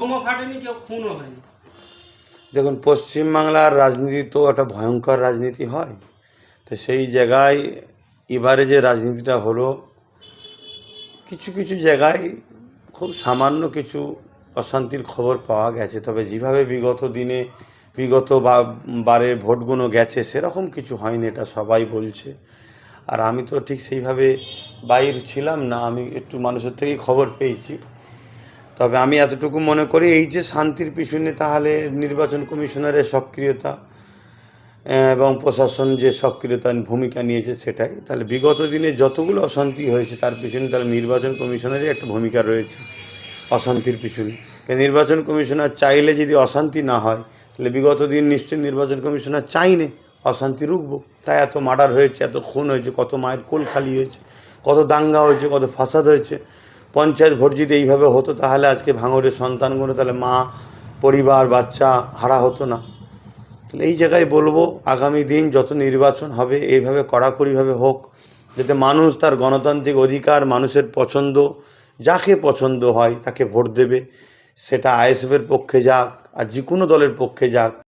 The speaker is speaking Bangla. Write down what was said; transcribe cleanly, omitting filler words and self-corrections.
বোমা ফাটেনি, কেউ খুনও হয়নি। দেখুন, পশ্চিমবাংলার রাজনীতি তো একটা ভয়ঙ্কর রাজনীতি হয়। তো সেই জায়গায় এবারে যে রাজনীতিটা হলো, কিছু কিছু জায়গায় খুব সামান্য কিছু অশান্তির খবর পাওয়া গেছে। তবে যেভাবে বিগত বারের ভোটগুলো গেছে সেরকম কিছু হয়নি, এটা সবাই বলছে। আর আমি তো ঠিক সেইভাবে বাইর ছিলাম না, আমি একটু মানুষের থেকেই খবর পেয়েছি। তবে আমি এতটুকু মনে করি, এই যে শান্তির পিছনে তাহলে নির্বাচন কমিশনারের সক্রিয়তা এবং প্রশাসন যে সক্রিয়তার ভূমিকা নিয়েছে সেটাই। তাহলে বিগত দিনে যতগুলো অশান্তি হয়েছে তার পিছনে তাহলে নির্বাচন কমিশনারের একটা ভূমিকা রয়েছে অশান্তির পিছনে। নির্বাচন কমিশনার চাইলে যদি অশান্তি না হয়, তাহলে বিগত দিন নিশ্চয়ই নির্বাচন কমিশনার চাইনে অশান্তি রুখবো। তাই এত মার্ডার হয়েছে, এত খুন হয়েছে, কত মায়ের কোল খালি হয়েছে, কত দাঙ্গা হয়েছে, কত ফাসাদ হয়েছে। পঞ্চায়েত ভোট যদি এইভাবে হতো তাহলে আজকে ভাঙড়ের সন্তানগুলো, তাহলে মা, পরিবার, বাচ্চা হারা হতো না। তাহলে এই জায়গায় বলবো, আগামী দিন যত নির্বাচন হবে এইভাবে কড়াকড়িভাবে হোক, যাতে মানুষ তার গণতান্ত্রিক অধিকার, মানুষের পছন্দ, যাকে পছন্দ হয় তাকে ভোট দেবে। সেটা আইএসএফের পক্ষে যাক আর যে কোনো দলের পক্ষে যাক,